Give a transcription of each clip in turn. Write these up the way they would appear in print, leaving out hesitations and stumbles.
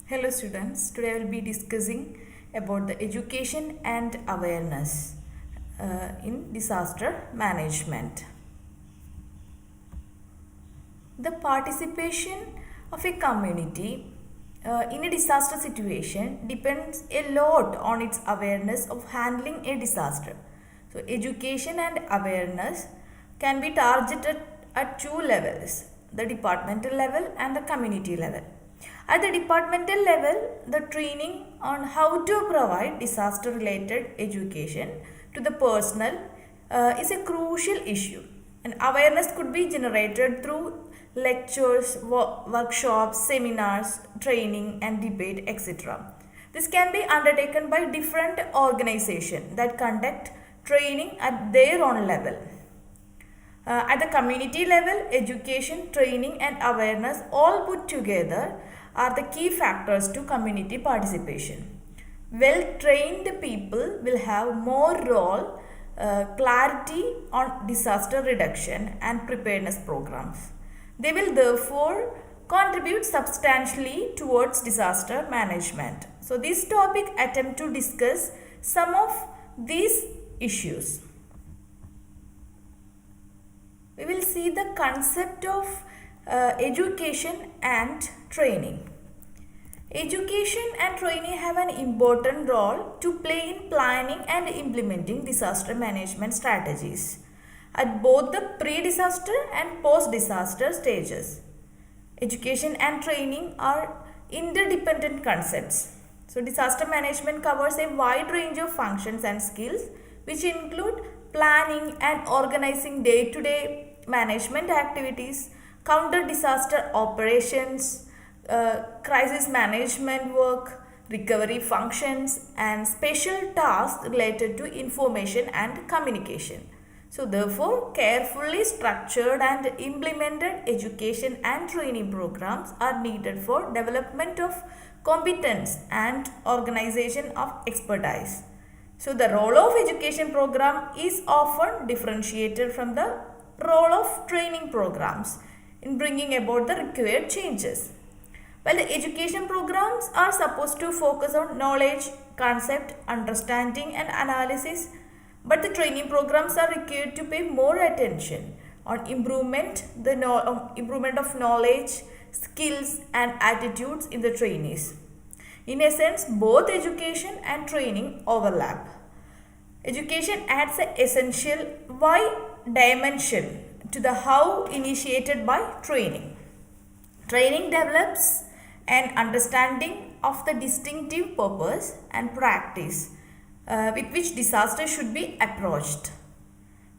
Hello students, today I will be discussing about the education and awareness in disaster management. The participation of a community in a disaster situation depends a lot on its awareness of handling a disaster. So education and awareness can be targeted at two levels, the departmental level and the community level. At the departmental level, the training on how to provide disaster related education to the personnel is a crucial issue. And awareness could be generated through lectures, workshops, seminars, training and debate, etc. This can be undertaken by different organizations that conduct training at their own level. At the community level, education, training and awareness all put together are the key factors to community participation. Well-trained people will have more role, clarity on disaster reduction and preparedness programs. They will therefore contribute substantially towards disaster management. So this topic attempt to discuss some of these issues. We will see the concept of education and training. Education and training have an important role to play in planning and implementing disaster management strategies at both the pre-disaster and post-disaster stages. Education and training are interdependent concepts. So disaster management covers a wide range of functions and skills which include planning and organizing day-to-day management activities, counter-disaster operations, crisis management work, recovery functions and special tasks related to information and communication. So therefore, carefully structured and implemented education and training programs are needed for development of competence and organization of expertise. So the role of education program is often differentiated from the role of training programs in bringing about the required changes. While the education programs are supposed to focus on knowledge, concept, understanding and analysis, but the training programs are required to pay more attention on improvement of knowledge, skills and attitudes in the trainees. In a sense, both education and training overlap. Education adds an essential why dimension to the how initiated by training. Training develops an understanding of the distinctive purpose and practice with which disaster should be approached.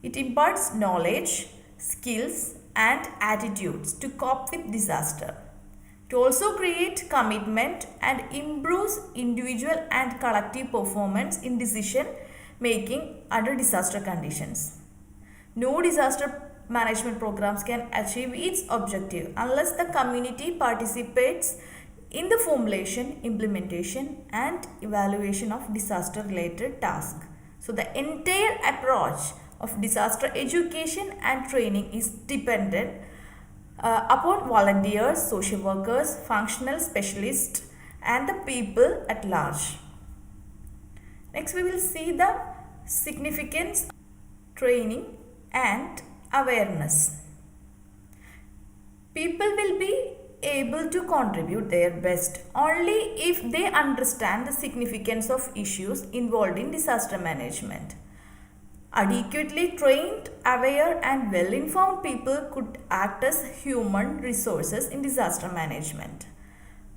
It imparts knowledge, skills and attitudes to cope with disaster. It also creates commitment and improves individual and collective performance in decision making under disaster conditions. No disaster management programs can achieve its objective unless the community participates in the formulation, implementation and evaluation of disaster related tasks. So the entire approach of disaster education and training is dependent upon volunteers, social workers, functional specialists and the people at large. Next we will see the significance of training and awareness. People will be able to contribute their best only if they understand the significance of issues involved in disaster management. Adequately trained, aware and well-informed people could act as human resources in disaster management.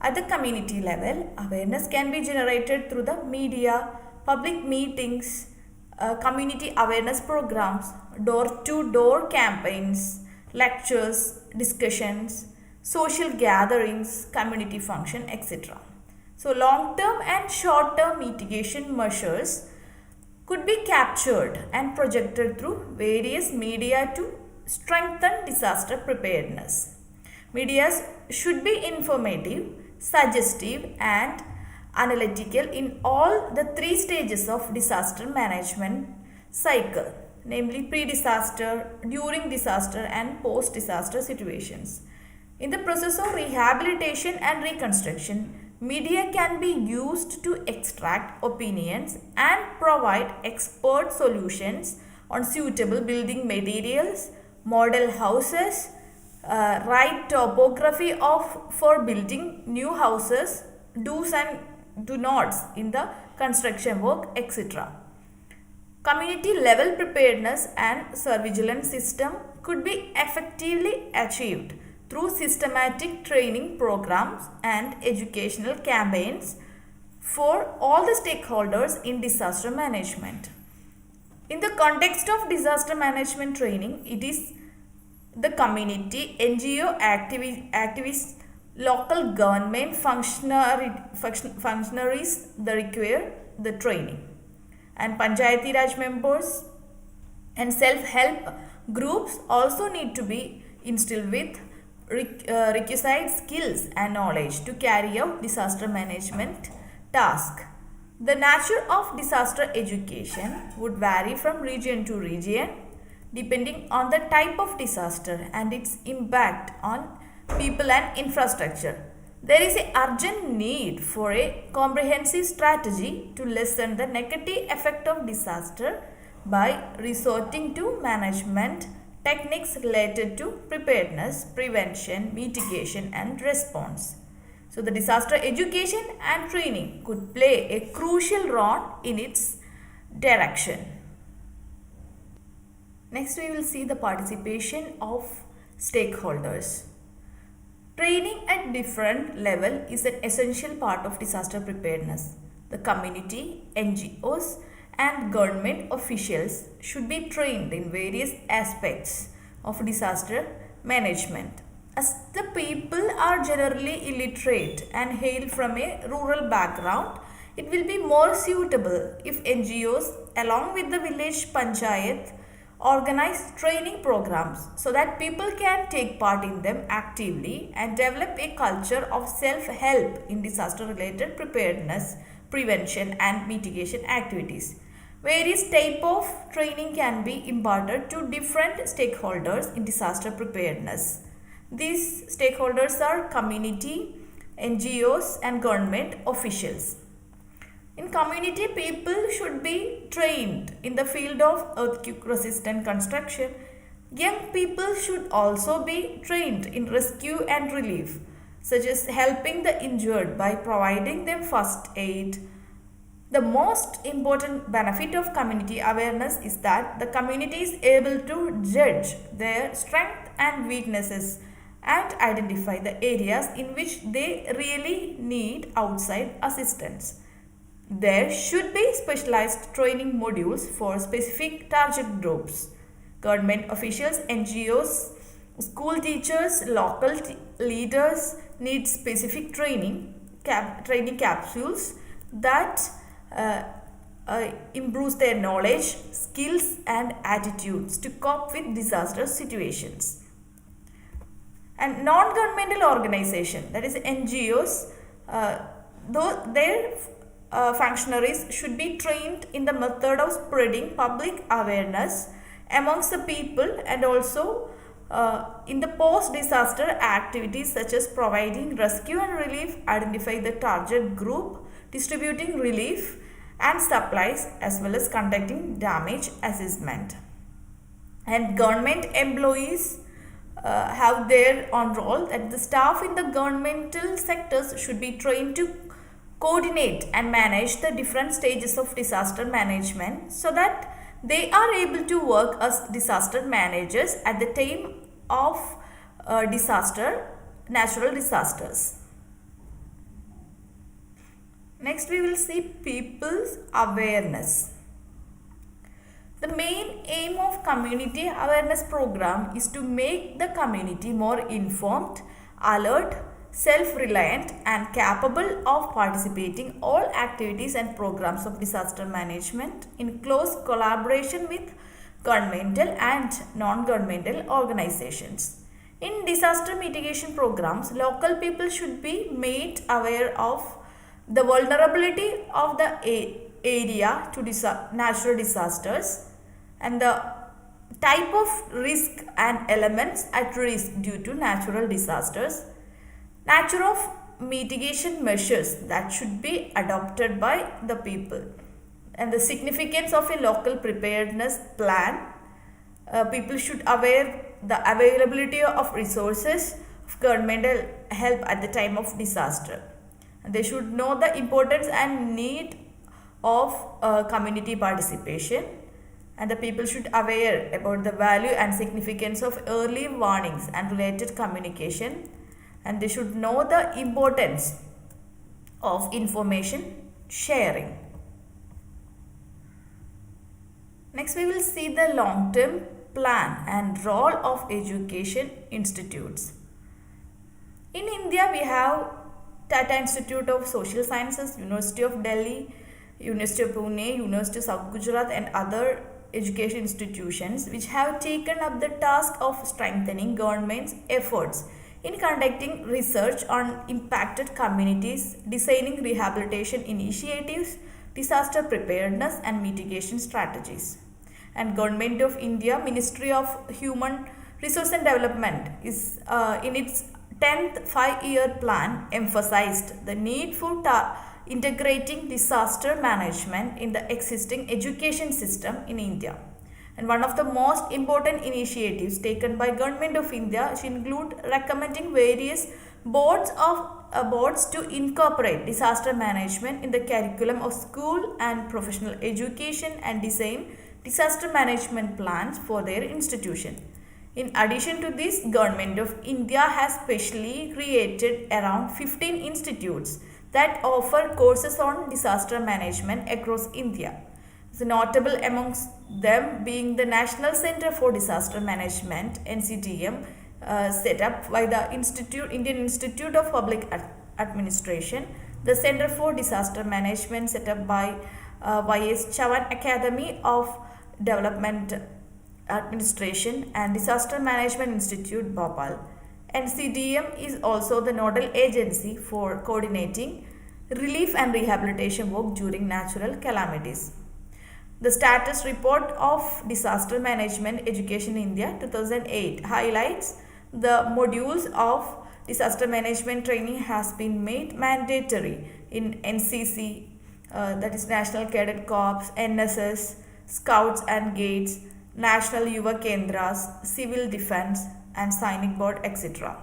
At the community level, awareness can be generated through the media, public meetings, community awareness programs, door-to-door campaigns, lectures, discussions, social gatherings, community function, etc. So long-term and short-term mitigation measures could be captured and projected through various media to strengthen disaster preparedness. Media should be informative, suggestive and analytical in all the three stages of disaster management cycle, namely pre-disaster, during disaster and post-disaster situations. In the process of rehabilitation and reconstruction, Media can be used to extract opinions and provide expert solutions on suitable building materials, model houses, right topography for building new houses, do's and do nots in the construction work, etc. Community level preparedness and surveillance system could be effectively achieved through systematic training programs and educational campaigns for all the stakeholders in disaster management. In the context of disaster management training, it is the community, NGO activists, local government functionaries that require the training, and Panchayati Raj members and self-help groups also need to be instilled with requisite skills and knowledge to carry out disaster management task. The nature of disaster education would vary from region to region depending on the type of disaster and its impact on people and infrastructure. There is an urgent need for a comprehensive strategy to lessen the negative effect of disaster by resorting to management techniques related to preparedness, prevention, mitigation and response. So the disaster education and training could play a crucial role in its direction. Next we will see the participation of stakeholders. Training at different level is an essential part of disaster preparedness. The community, NGOs and government officials should be trained in various aspects of disaster management. As the people are generally illiterate and hail from a rural background, it will be more suitable if NGOs along with the village panchayat organize training programs so that people can take part in them actively and develop a culture of self-help in disaster related preparedness, prevention and mitigation activities. Various type of training can be imparted to different stakeholders in disaster preparedness. These stakeholders are community, NGOs and government officials. In community, people should be trained in the field of earthquake resistant construction. Young people should also be trained in rescue and relief, such as helping the injured by providing them first aid. The most important benefit of community awareness is that the community is able to judge their strengths and weaknesses and identify the areas in which they really need outside assistance. There should be specialized training modules for specific target groups. Government officials, NGOs, school teachers, local leaders need specific training capsules that improves their knowledge, skills and attitudes to cope with disaster situations. And non-governmental organization, that is NGOs, their functionaries should be trained in the method of spreading public awareness amongst the people and also in the post-disaster activities such as providing rescue and relief, identify the target group, distributing relief and supplies as well as conducting damage assessment. And government employees have their own role, that the staff in the governmental sectors should be trained to coordinate and manage the different stages of disaster management so that they are able to work as disaster managers at the time of natural disasters. Next we will see people's awareness. The main aim of community awareness program is to make the community more informed, alert, self-reliant and capable of participating all activities and programs of disaster management in close collaboration with governmental and non-governmental organizations. In disaster mitigation programs, local people should be made aware of the vulnerability of the area to natural disasters and the type of risk and elements at risk due to natural disasters, nature of mitigation measures that should be adopted by the people. And the significance of a local preparedness plan. People should aware the availability of resources of governmental help at the time of disaster. And they should know the importance and need of community participation, and the people should aware about the value and significance of early warnings and related communication, and they should know the importance of information sharing. Next, we will see the long-term plan and role of education institutes. In India, we have Tata Institute of Social Sciences, University of Delhi, University of Pune, University of South Gujarat, and other education institutions which have taken up the task of strengthening government's efforts in conducting research on impacted communities, designing rehabilitation initiatives, disaster preparedness and mitigation strategies. And Government of India, Ministry of Human Resource and Development is in its 10th 5-year plan emphasized the need for integrating disaster management in the existing education system in India. And one of the most important initiatives taken by Government of India include recommending various boards to incorporate disaster management in the curriculum of school and professional education and design disaster management plans for their institution. In addition to this, Government of India has specially created around 15 institutes that offer courses on disaster management across India. The notable amongst them being the National Center for Disaster Management (NCDM) set up by the Indian Institute of Public Administration, the Center for Disaster Management set up by Y.S. Chavan Academy of Development Administration and Disaster Management Institute, Bhopal. NCDM is also the nodal agency for coordinating relief and rehabilitation work during natural calamities. The status report of Disaster Management Education in India 2008 highlights the modules of disaster management training has been made mandatory in NCC, that is National Cadet Corps, NSS, Scouts and Guides, National Yuva Kendras, Civil Defense and Sainik Board, etc.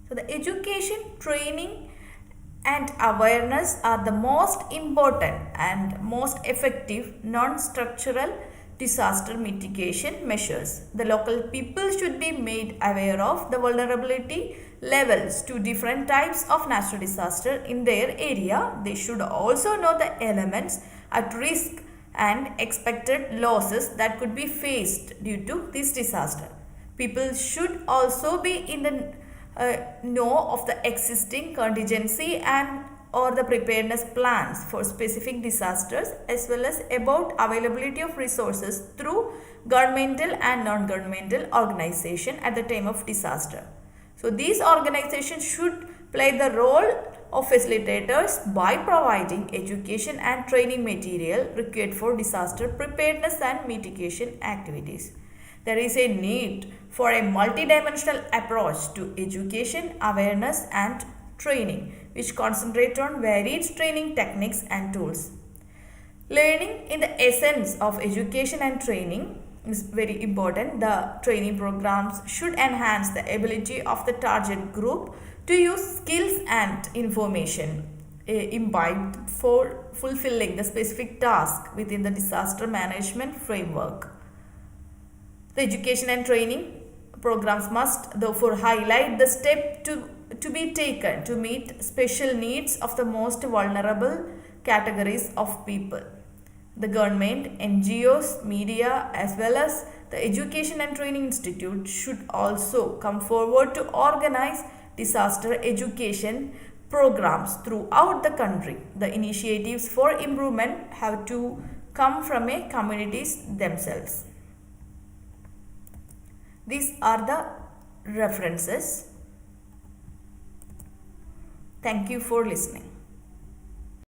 So the education, training and awareness are the most important and most effective non-structural disaster mitigation measures. The local people should be made aware of the vulnerability levels to different types of natural disaster in their area. They should also know the elements at risk and expected losses that could be faced due to this disaster. People should also be in the know of the existing contingency and or the preparedness plans for specific disasters, as well as about availability of resources through governmental and non-governmental organization at the time of disaster. So these organizations should play the role of facilitators by providing education and training material required for disaster preparedness and mitigation activities. There is a need for a multidimensional approach to education, awareness and training, which concentrate on varied training techniques and tools. Learning in the essence of education and training is very important. The training programs should enhance the ability of the target group to use skills and information imbibed for fulfilling the specific task within the disaster management framework. The education and training programs must therefore highlight the step to be taken to meet special needs of the most vulnerable categories of people. The government, NGOs, media as well as the Education and Training Institute should also come forward to organize disaster education programs throughout the country. The initiatives for improvement have to come from a communities themselves. These are the references. Thank you for listening.